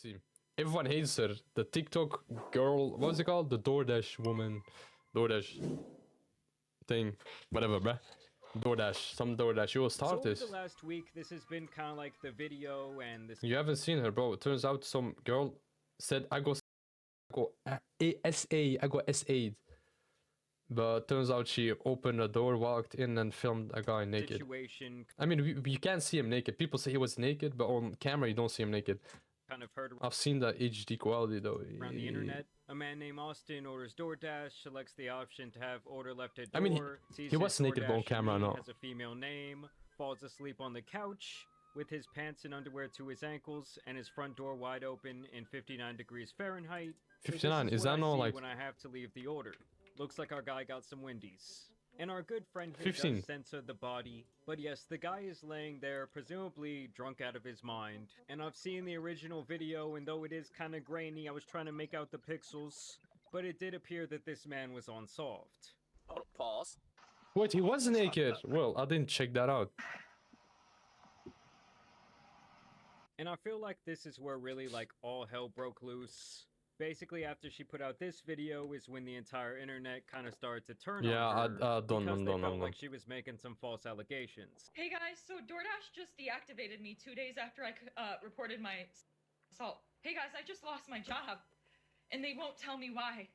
Let's see. Everyone hates her. The TikTok girl, what was it called? The Doordash woman. Doordash thing. Whatever, bruh. Doordash. Some Doordash. You will start So this. over the last week, this has been kind of like the video and this... You haven't seen her, bro. It turns out some girl said, I go SA'd. But turns out she opened a door, walked in, and filmed a guy naked. Situation I mean, you can't see him naked. People say he was naked, but on camera you don't see him naked. kind of heard I've seen the HD quality though. around the internet. A man named Austin orders Doordash, selects the option to have order left at door. I mean, he was naked but on camera, no. Has a female name, falls asleep on the couch with his pants and underwear to his ankles and his front door wide open in 59 degrees Fahrenheit. 59, is that no like... when I have to leave the order. Looks like our guy got some Wendy's. And our good friend here 15. does censor the body. But yes, the guy is laying there, presumably drunk out of his mind. And I've seen the original video, and though it is kind of grainy, I was trying to make out the pixels. But it did appear that this man was unsolved. Oh, pause. Wait, he was naked? Well, I didn't check that out. And I feel like this is where really like all hell broke loose. Basically, after she put out this video is when the entire internet kind of started to turn on her. Yeah, because they felt like she was making some false allegations. Hey guys, so Doordash just deactivated me 2 days after I reported my assault. Hey guys, I just lost my job, and they won't tell me why.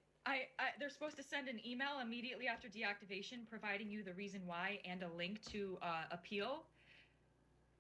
They're supposed to send an email immediately after deactivation providing you the reason why and a link to appeal.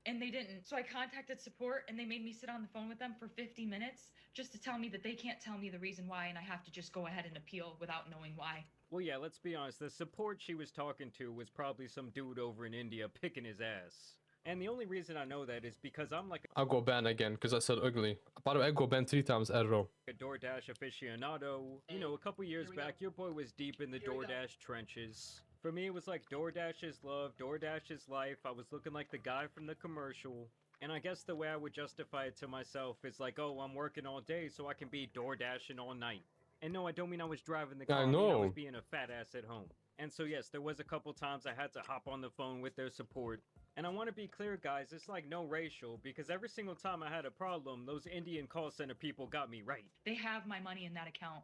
And they didn't. So I contacted support and they made me sit on the phone with them for 50 minutes just to tell me that they can't tell me the reason why and I have to just go ahead and appeal without knowing why. Well, yeah, let's be honest. The support she was talking to was probably some dude over in India picking his ass. And the only reason I know that is because I'm like I'll go ban again because I said ugly. By the way, I go ban 3 times in a row. a Doordash aficionado. You know, a couple years back, your boy was deep in the Doordash trenches. For me, it was like Doordash is love, Doordash is life. I was looking like the guy from the commercial. And I guess the way I would justify it to myself is like, oh, I'm working all day so I can be Doordashing all night. And no, I don't mean I was driving the car. I mean know. I was being a fat ass at home. And so yes, there was a couple times I had to hop on the phone with their support. And I want to be clear, guys, it's like no racial, because every single time I had a problem, those Indian call center people got me right. They have my money in that account.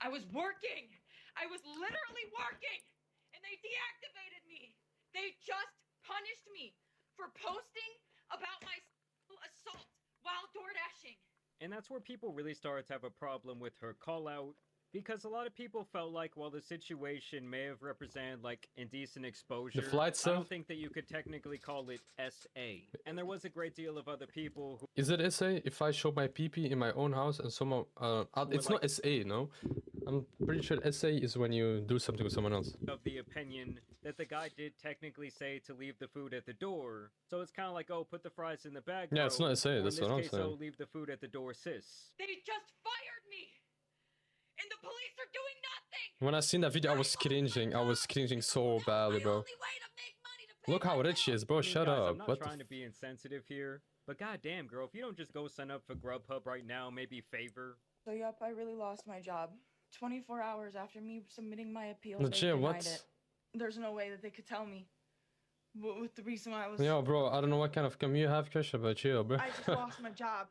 I was working! I was literally working! And they deactivated me! They just punished me for posting about my assault while Doordashing. And that's where people really started to have a problem with her call out. Because a lot of people felt like while the situation may have represented like indecent exposure, flight I stuff? don't think that you could technically call it SA. And there was a great deal of other people who Is it SA if I show my PP in my own house and someone... it's like- not SA, no? I'm pretty sure SA is when you do something with someone else. of the opinion that the guy did technically say to leave the food at the door. So it's kind of like, oh, put the fries in the bag, Yeah, it's bro. not SA, Or that's in what I'm this case, saying. oh, leave the food at the door, sis. They just fired me! And the police are doing nothing! When I seen that video, I was cringing. I was cringing so badly, bro. Look how rich she is, bro. I mean, Shut guys, up. I'm not What the trying to be insensitive here, but goddamn, girl, if you don't just go sign up for Grubhub right now, maybe favor. So yep, I really lost my job. 24 hours after me submitting my appeal, Legit, they denied what? it. There's no way that they could tell me what the reason why I was... Yo, bro, I don't know what kind of come you have, Krisha, but chill, bro. I just lost my job.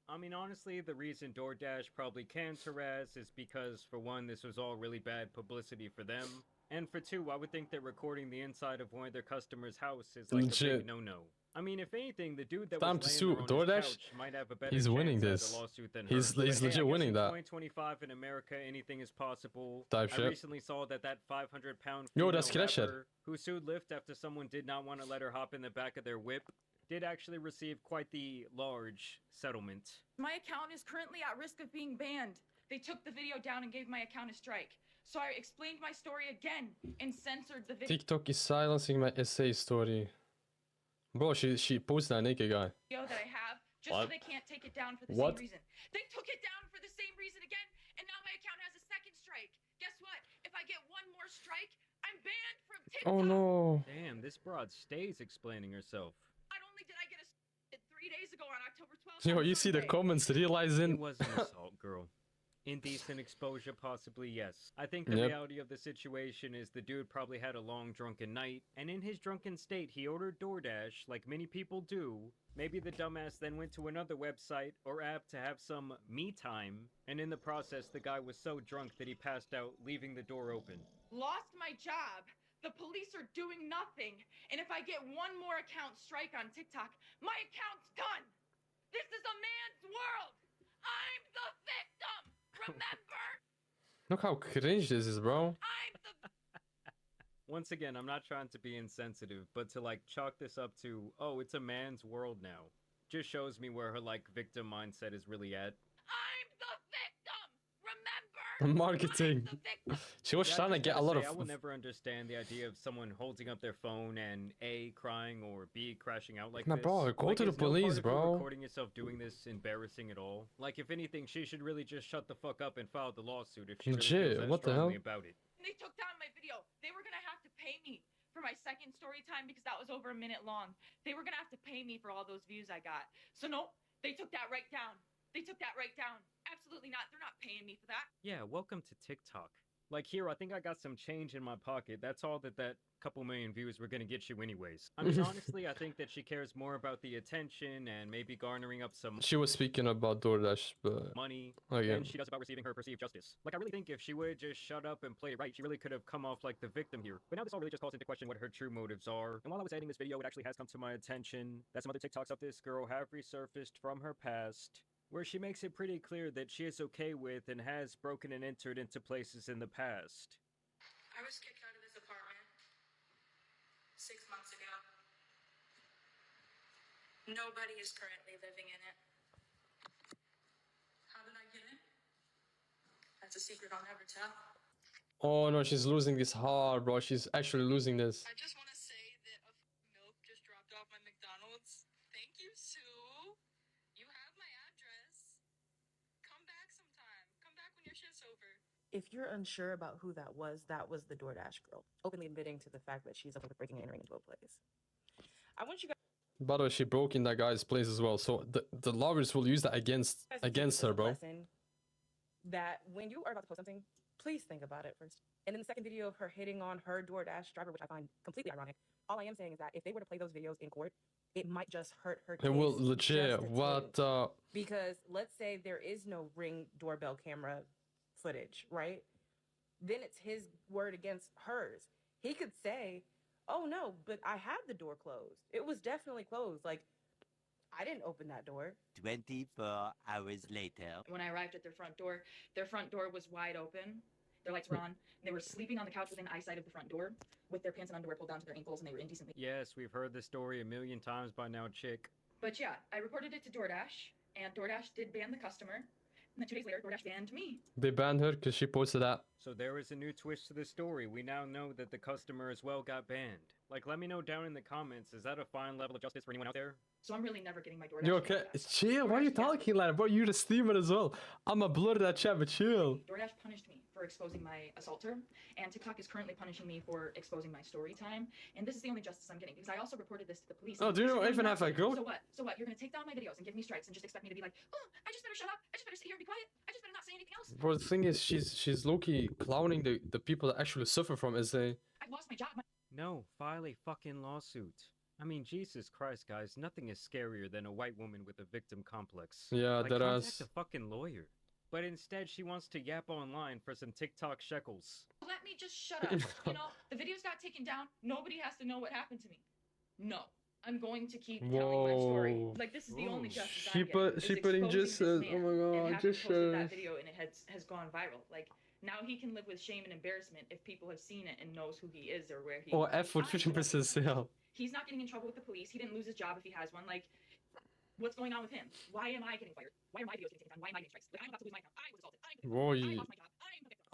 I mean, honestly, the reason Doordash probably can harass is because, for one, this was all really bad publicity for them. And for two, I would think that recording the inside of one of their customers' house is like a Legit. big no-no. I mean, if anything, the dude that Time was to laying sue there on his Doordash? couch might have a better He's winning chance at this. a lawsuit than He's her. But hey, I legit guess winning in that. 2025 in America, anything is possible. Type I shit. recently saw that 500-pound Yo, female that's Krisha. rapper who sued Lyft after someone did not want to let her hop in the back of their whip did actually receive quite the large settlement. My account is currently at risk of being banned. They took the video down and gave my account a strike. So I explained my story again and censored the video TikTok is silencing my essay story. Bro, she posted that naked guy. that I have just What? so they can't take it down for the What? same reason. They took it down for the same reason again, and now my account has a second strike. Guess what? If I get one more strike, I'm banned from TikTok. Oh no. Damn, this broad stays explaining herself. Not only did I get a 3 days ago on October 12th. Yo, on you see the Sunday. comments It realizing... was an assault, girl. Indecent exposure, possibly, yes. I think the Yep. reality of the situation is the dude probably had a long drunken night, and in his drunken state, he ordered DoorDash, like many people do. Maybe the dumbass then went to another website or app to have some me time, and in the process, the guy was so drunk that he passed out, leaving the door open. Lost my job. The police are doing nothing. And if I get one more account strike on TikTok, my account's done. This is a man's world. I'm the victim. Remember? Look how cringe this is, bro. I'm the Once again, I'm not trying to be insensitive, but to like chalk this up to, oh, it's a man's world now, just shows me where her like victim mindset is really at. I'm the victim. Remember? Marketing. I'm the victim. She was Yeah, I trying to just get a gotta lot say, I of. will never understand the idea of someone holding up their phone and A, crying, or B, crashing out like Nah, this. bro, go Like, to the is no part police, of you bro. recording yourself doing this embarrassing at all? Like, if anything, she should really just shut the fuck up and file the lawsuit if she really Legit, feels that what the strongly hell? about it. They took down my video. They were gonna have to pay me for my second story time because that was over a minute long. They were gonna have to pay me for all those views I got. So no, they took that right down. They took that right down. Absolutely not. They're not paying me for that. Yeah, welcome to TikTok. Like, here, I think I got some change in my pocket. That's all that couple million views were gonna get you anyways. I mean, honestly, I think that she cares more about the attention and maybe garnering up some She was speaking about DoorDash, but money again, than she does about receiving her perceived justice. Like, I really think if she would just shut up and play it right, she really could have come off like the victim here. But now this all really just calls into question what her true motives are. And while I was editing this video, it actually has come to my attention that some other TikToks of this girl have resurfaced from her past, where she makes it pretty clear that she is okay with and has broken and entered into places in the past. I was kicked out of this apartment 6 months ago. Nobody is currently living in it. How did I get in? That's a secret I'll never tell. oh no, she's losing this hard, bro. She's actually losing this. I just want to say that a milk just dropped off my McDonald's. Thank you, Sue. You have my address. Come back sometime. Come back when your shift's over. If you're unsure about who that was the DoorDash girl, openly admitting to the fact that she's okay with breaking and entering into a place. I want you guys By the way, she broke in that guy's place as well, so the lawyers will use that to against take this as her, a bro. lesson that when you are about to post something, please think about it first. And in the second video of her hitting on her DoorDash driver, which I find completely ironic, all I am saying is that if they were to play those videos in court, it might just hurt her case. It will just legit. a What? tinge. Because let's say there is no Ring doorbell camera footage, right? Then it's his word against hers. He could say, oh no, but I had the door closed. It was definitely closed. Like, I didn't open that door. 24 hours later. When I arrived at their front door was wide open. Their lights were on. And they were sleeping on the couch within eyesight of the front door with their pants and underwear pulled down to their ankles, and they were indecently. Yes, we've heard this story a million times by now, chick. But yeah, I reported it to DoorDash, and DoorDash did ban the customer. And then 2 days later, DoorDash banned me. They banned her because she posted that. So there is a new twist to the story. We now know that the customer as well got banned. Like, let me know down in the comments, is that a fine level of justice for anyone out there? So I'm really never getting my DoorDash. You okay? money back. Chill. Why are you DoorDash, yeah. talking like that, bro? You're the streamer as well. I'ma blur that chat, but chill. DoorDash punished me for exposing my assaulter, and TikTok is currently punishing me for exposing my story time. And this is the only justice I'm getting because I also reported this to the police. Oh, do you This is know the even only have a justice. girl? So what? So what? You're gonna take down my videos and give me strikes and just expect me to be like, oh, I just better shut up. I just better sit here and be quiet. I just better not say anything else. Bro, the thing is, she's low-key clowning the people that actually suffer from SA. I've lost my job. No, file a fucking lawsuit. I mean, Jesus Christ, guys, nothing is scarier than a white woman with a victim complex. Yeah, Like, that contact ass. a fucking lawyer. But instead, she wants to yap online for some TikTok shekels. Let me just shut up. You know, the videos got taken down. Nobody has to know what happened to me. No. I'm going to keep telling my story. Whoa. Like, this is the only Whoa. justice She I'm getting, is putting exposing just this oh man my and god, having just posted that video and it has gone viral. Like, now he can live with shame and embarrassment if people have seen it and knows who he is or where he or F for I would 15% sale. He's not getting in trouble with the police. He didn't lose his job if he has one. Like, what's going on with him? Why am I getting fired? Why are my videos getting taken down? Why am I getting strikes? Like, I'm about to lose my account. I was assaulted. I'm the victim. Whoa, I you- lost my job. I'm the victim.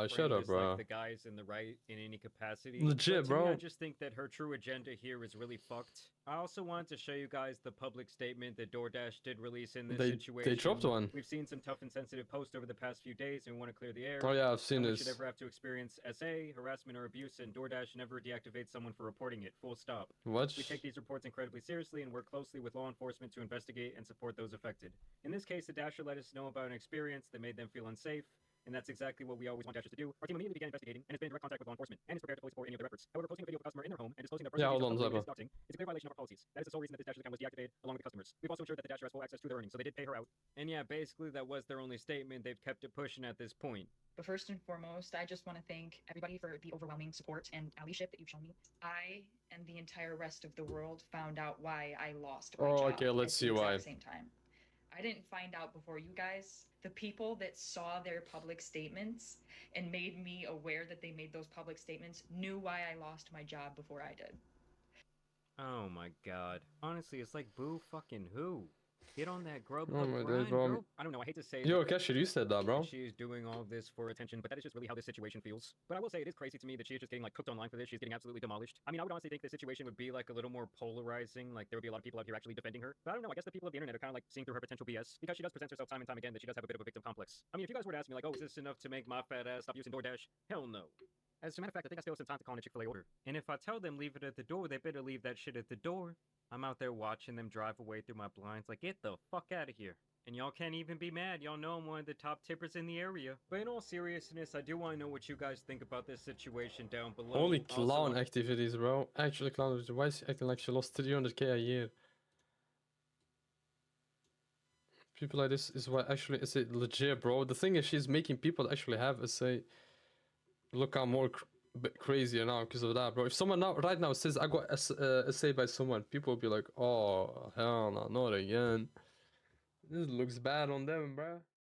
Shut up, bro. Like the guys in the right in any capacity. Legit, but to me, I bro. just think that her true agenda here is really fucked. I also wanted to show you guys the public statement that DoorDash did release in this situation. They dropped one. We've seen some tough and sensitive posts over the past few days, and we want to clear the air. Oh yeah, I've seen No one this. should ever have to experience SA, harassment, or abuse, and DoorDash never deactivates someone for reporting it. Full stop. What? We take these reports incredibly seriously and work closely with law enforcement to investigate and support those affected. In this case, the Dasher let us know about an experience that made them feel unsafe, and that's exactly what we always want Dashers to do. Our team immediately began investigating and has been in direct contact with law enforcement and is prepared to fully support any of their efforts. However, posting a video of a customer in their home and disclosing their personal details about is a clear violation of our policies. That is the sole reason that this Dasher's account was deactivated along with the customers. We've also ensured that the Dasher has full access to their earnings, so they did pay her out. And yeah, basically that was their only statement. They've kept it pushing at this point. But first and foremost, I just want to thank everybody for the overwhelming support and allyship that you've shown me. I and the entire rest of the world found out why I lost my job okay, let's see why. At the same time. I didn't find out before you guys. The people that saw their public statements and made me aware that they made those public statements knew why I lost my job before I did. Oh my god. Honestly, it's like boo fucking who? Get on that grub Oh my grind, days, bro. bro. I don't know, I hate to say Yo, Casher, you said that, bro. she's doing all this for attention, but that is just really how this situation feels. But I will say it is crazy to me that she is just getting like cooked online for this. She's getting absolutely demolished. I mean, I would honestly think the situation would be like a little more polarizing. Like there would be a lot of people out here actually defending her. But I don't know, I guess the people of the internet are kind of like seeing through her potential BS because she does present herself time and time again that she does have a bit of a victim complex. I mean, if you guys were to ask me like, oh, is this enough to make my fat ass stop using DoorDash? Hell no. As a matter of fact, I think I still have some time to call in a Chick-fil-A order. And if I tell them leave it at the door, they better leave that shit at the door. I'm out there watching them drive away through my blinds like, get the fuck out of here. And y'all can't even be mad. Y'all know I'm one of the top tippers in the area. But in all seriousness, I do want to know what you guys think about this situation down below. Only clown activities, bro. Actually, clown. Why is she acting like she lost 300k a year? People like this is what actually is it legit, bro. The thing is, she's making people actually have a say. Look, I'm more bit crazier now because of that, bro. If someone now right now says I got a say by someone, people will be like, oh hell no, not again. This looks bad on them, bro.